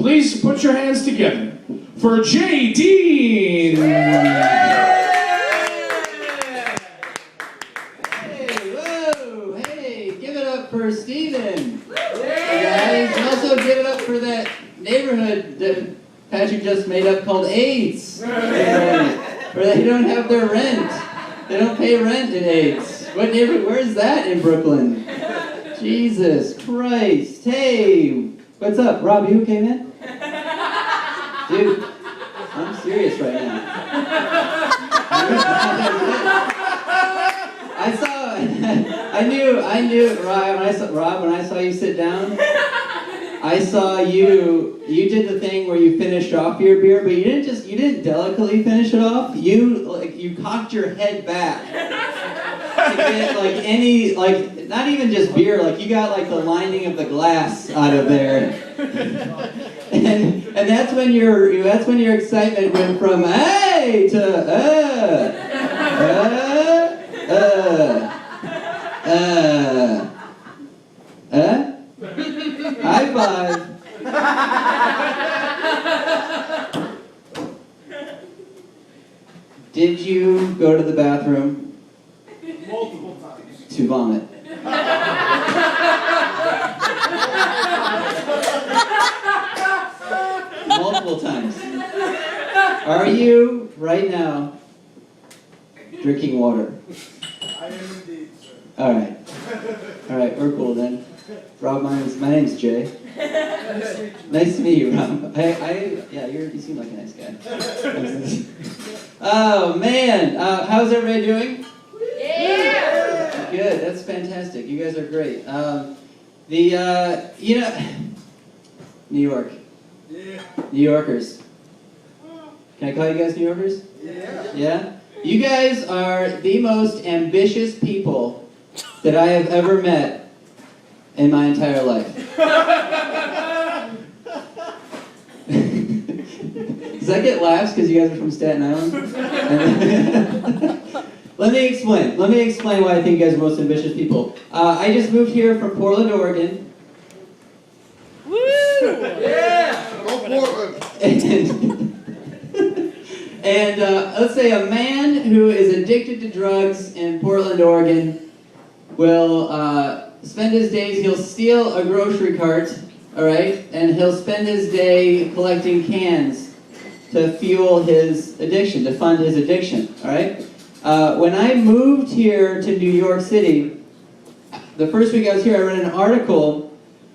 Please put your hands together for Jay Dean. For Steven. Guys, and also give it up for that neighborhood that Patrick just made up called AIDS. Where they don't have their rent. They don't pay rent in AIDS. What neighborhood? Where's that in Brooklyn? Jesus Christ. Hey, what's up? Rob, you okay, man? Dude, I'm serious right now. I knew, Rob, when I saw you sit down, I saw you did the thing where you finished off your beer, but you didn't delicately finish it off. You cocked your head back to get not even just beer, you got the lining of the glass out of there. And that's when your excitement went from hey to high five. Did you go to the bathroom? Multiple times. To vomit? Multiple times. Are you, right now, drinking water? I am indeed, sir. Alright, we're cool then. Rob, my name's Jay. Nice to meet you, Rob. You seem like a nice guy. Oh man, how's everybody doing? Yeah! Good, that's fantastic. You guys are great. New York. Yeah. New Yorkers. Can I call you guys New Yorkers? Yeah. Yeah? You guys are the most ambitious people that I have ever met in my entire life. Does that get laughs because you guys are from Staten Island? Let me explain why I think you guys are the most ambitious people. I just moved here from Portland, Oregon. Woo! Yeah! Go Portland! And let's say a man who is addicted to drugs in Portland, Oregon will spend his days, he'll steal a grocery cart, all right? And he'll spend his day collecting cans to fuel his addiction, to fund his addiction, all right? When I moved here to New York City, the first week I was here, I read an article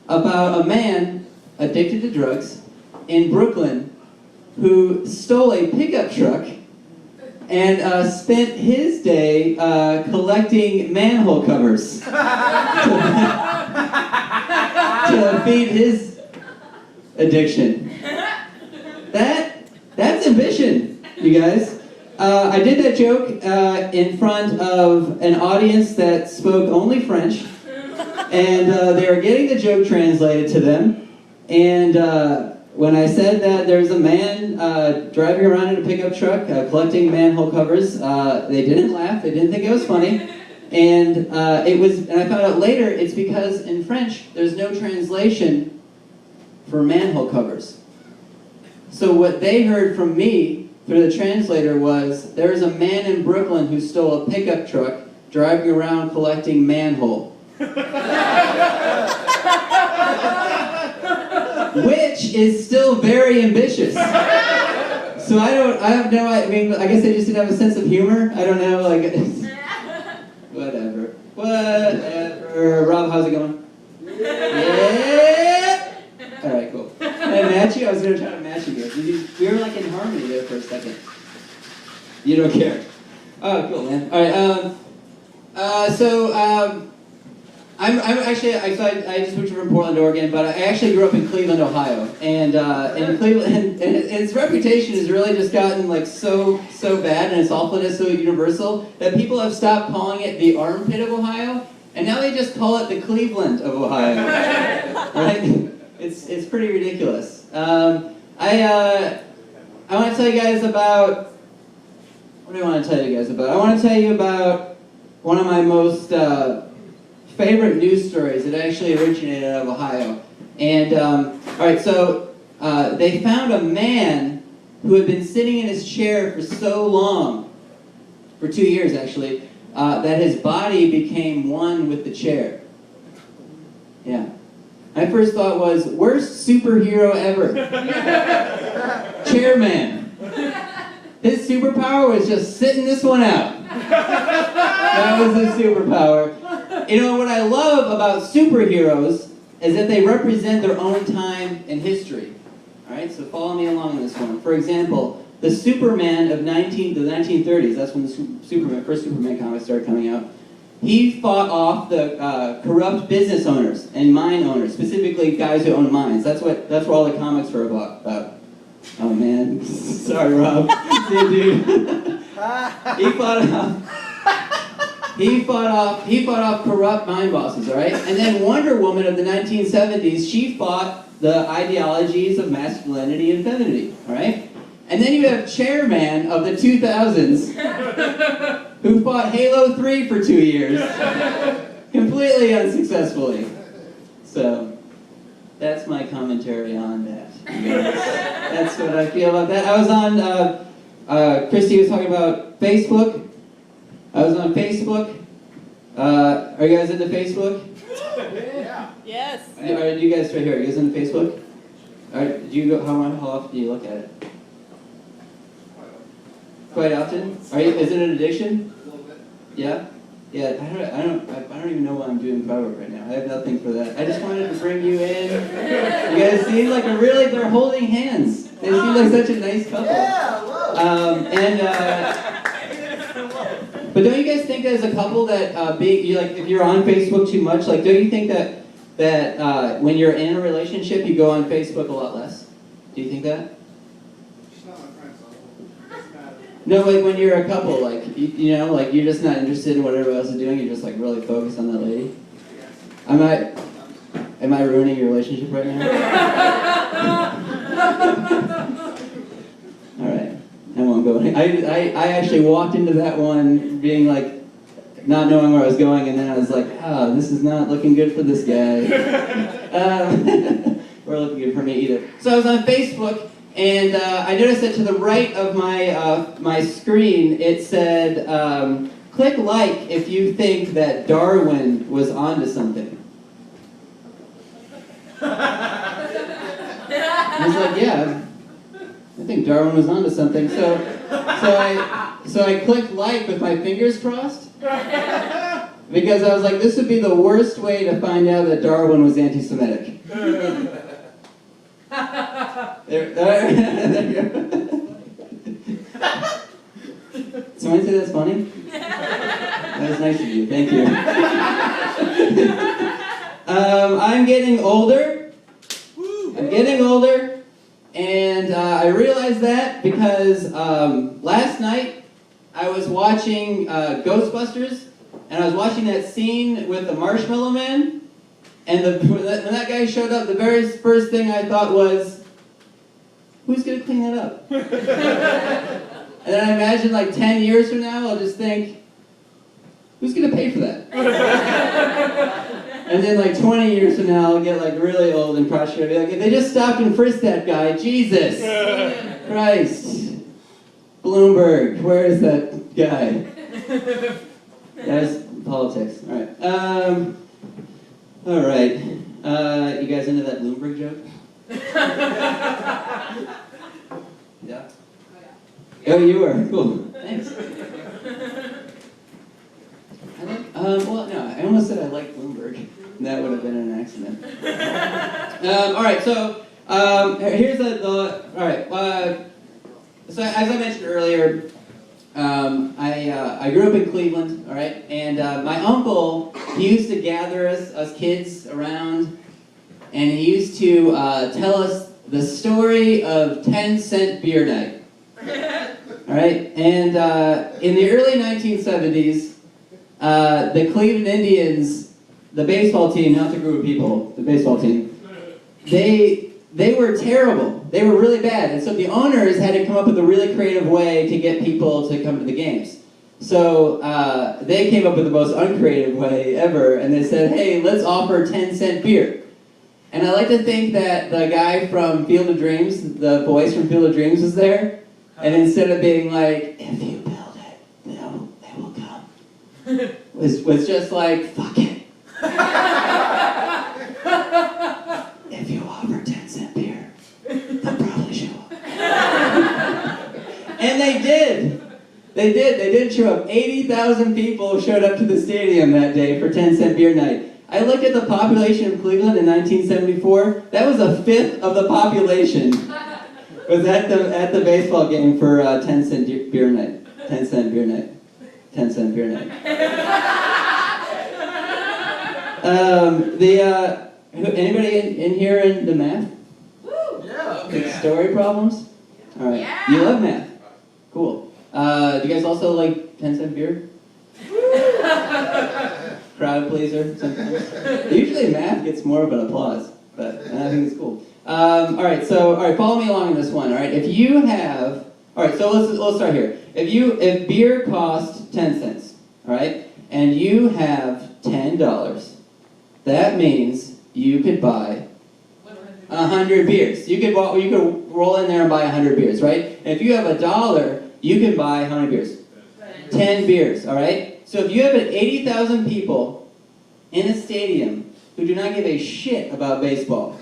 about a man addicted to drugs in Brooklyn who stole a pickup truck and spent his day collecting manhole covers to feed his addiction. That's ambition, you guys. I did that joke in front of an audience that spoke only French, and they were getting the joke translated to them, and when I said that there's a man driving around in a pickup truck collecting manhole covers, they didn't laugh. They didn't think it was funny, and I found out later it's because in French there's no translation for manhole covers. So what they heard from me through the translator was there's a man in Brooklyn who stole a pickup truck driving around collecting manhole. Which is still very ambitious. So I guess they just didn't have a sense of humor. I don't know, whatever. Rob, how's it going? Yeah! Alright, cool. Can I match you? I was going to try to match you here. We were in harmony there for a second. You don't care. Oh, cool, man. Alright, I just moved from Portland, Oregon, but I actually grew up in Cleveland, Ohio, and in Cleveland, and its reputation has really just gotten so bad, and its awfulness so universal that people have stopped calling it the armpit of Ohio, and now they just call it the Cleveland of Ohio. Right? It's pretty ridiculous. I want to tell you guys about. What do I want to tell you guys about? I want to tell you about one of my most favorite news stories that actually originated out of Ohio. And, alright, so they found a man who had been sitting in his chair for so long, for 2 years actually, that his body became one with the chair. Yeah. My first thought was, worst superhero ever. Chairman. His superpower was just sitting this one out. That was his superpower. You know, what I love about superheroes is that they represent their own time in history. Alright, so follow me along on this one. For example, the Superman of the 1930s, that's when the first Superman comics started coming out. He fought off the corrupt business owners and mine owners, specifically guys who own mines. That's what all the comics were about. Oh man, sorry Rob. See, dude. He fought off corrupt mine bosses, all right? And then Wonder Woman of the 1970s, she fought the ideologies of masculinity and femininity, all right? And then you have Chairman of the 2000s, who fought Halo 3 for 2 years, completely unsuccessfully. So, that's my commentary on that. That's what I feel about that. I was on, Christy was talking about Facebook. I was on Facebook. Are you guys into Facebook? Yeah. Yes. Are you guys right here? Are you guys into Facebook? Do you go? How often do you look at it? Quite often. Is it an addiction? A little bit. Yeah. Yeah. I don't even know why I'm doing crowd work right now. I have nothing for that. I just wanted to bring you in. You guys seem like they're holding hands. They seem like such a nice couple. Yeah, love. But don't you guys think as a couple that if you're on Facebook too much, like don't you think that when you're in a relationship you go on Facebook a lot less? Do you think that? She's not my friend, so it doesn't matter. No, like when you're a couple, like you know, like you're just not interested in what everybody else is doing. You're just like really focused on that lady. Am I ruining your relationship right now? All right, I won't go. I actually walked into that one being like, not knowing where I was going, and then I was like, oh, this is not looking good for this guy. Or looking good for me either. So I was on Facebook, and I noticed that to the right of my screen, it said, click like if you think that Darwin was onto something. I was like, yeah, I think Darwin was onto something. So I clicked like with my fingers crossed. Because I was like, this would be the worst way to find out that Darwin was anti-Semitic. There you go. Someone say that's funny? That was nice of you, thank you. I'm getting older. And I realized that because last night I was watching Ghostbusters, and I was watching that scene with the Marshmallow Man, and when that guy showed up, the very first thing I thought was, who's going to clean that up? And then I imagine like 10 years from now, I'll just think, who's going to pay for that? And then like 20 years from now, I'll get like really old and probably be like, if they just stopped and frisked that guy, Jesus Christ. Bloomberg, where is that guy? That's politics. All right. All right. You guys into that Bloomberg joke? Yeah. Oh, you were. Cool. Thanks. Well, no, I almost said I like Bloomberg. That would have been an accident. All right, so here's all right. So as I mentioned earlier, I grew up in Cleveland, all right, and my uncle, he used to gather us kids around, and he used to tell us the story of 10-cent beer night, all right, and in the early 1970s, the Cleveland Indians, the baseball team, not the group of people, the baseball team, they were terrible. They were really bad. And so the owners had to come up with a really creative way to get people to come to the games. So they came up with the most uncreative way ever, and they said, hey, let's offer 10-cent beer. And I like to think that the guy from Field of Dreams, the voice from Field of Dreams was there. And instead of being like, if you build it, they will come, was just like, fuck it. If you offer 10-cent beer, they'll probably show up. And they did. They did show up. 80,000 people showed up to the stadium that day for 10-cent beer night. I looked at the population of Cleveland in 1974. That was a fifth of the population. Was at the baseball game for 10-cent beer night. 10-cent beer night. 10-cent beer night. Anybody in here into math? Yeah. Like story problems? All right. Yeah. You love math. Cool. Do you guys also like 10-cent beer? Crowd pleaser sometimes. Usually math gets more of an applause, but I think it's cool. All right, follow me along in this one. All right, if you have, all right, so let's start here. If beer costs 10 cents, all right, and you have $10, that means you could buy 100 beers. You could roll in there and buy 100 beers, right? And if you have $1, you can buy how many beers? 10 beers, all right? So if you have 80,000 people in a stadium who do not give a shit about baseball,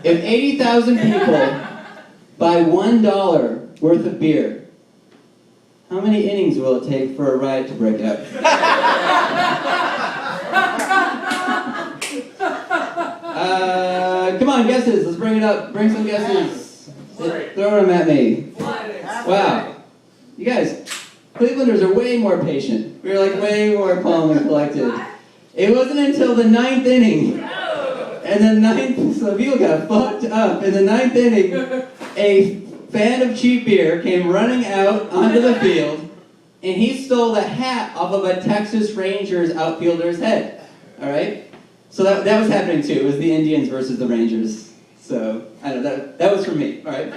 if 80,000 people buy $1 worth of beer, how many innings will it take for a riot to break out? Come on, guesses. Let's bring it up. Bring some guesses. Throw them at me. Wow. You guys, Clevelanders are way more patient. We're like way more calm and collected. It wasn't until the 9th inning, and the 9th, so people got fucked up. In the 9th inning, a fan of cheap beer came running out onto the field, and he stole the hat off of a Texas Rangers outfielder's head. All right? So that was happening too. It was the Indians versus the Rangers. So, I don't know, that was for me. All right?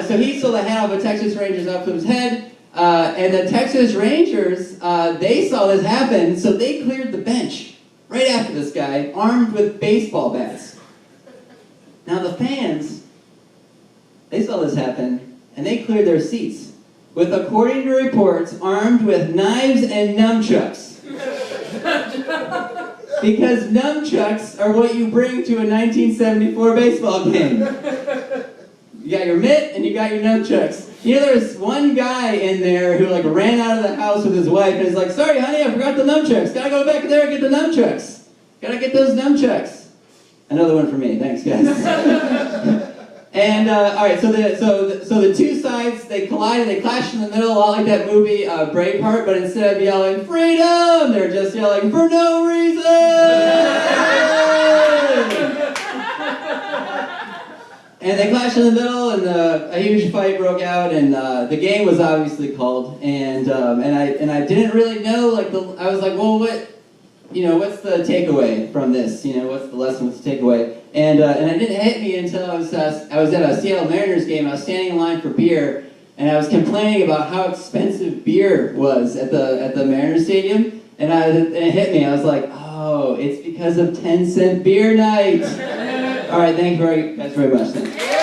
So he stole the hat off a Texas Rangers outfielder's head. And the Texas Rangers, they saw this happen, so they cleared the bench right after this guy, armed with baseball bats. Now the fans, they saw this happen, and they cleared their seats, with, according to reports, armed with knives and nunchucks. Because nunchucks are what you bring to a 1974 baseball game. You got your mitt and you got your nunchucks. You know, there's one guy in there who like ran out of the house with his wife and is like, sorry honey, I forgot the nunchucks. Gotta go back there and get the nunchucks. Gotta get those nunchucks. Another one for me, thanks guys. And all right, so the two sides, they collided, they clashed in the middle, a lot like that movie Braveheart, but instead of yelling freedom, they're just yelling for no reason. And they clashed in the middle, and a huge fight broke out, and the game was obviously called. And I didn't really know, like I was like, well, what's the takeaway from this? What's the lesson? What's the takeaway? And it didn't hit me until I was at a Seattle Mariners game. I was standing in line for beer, and I was complaining about how expensive beer was at the Mariners stadium. And it hit me. I was like, oh, it's because of 10-cent beer night. All right, thank you guys very much. Thanks.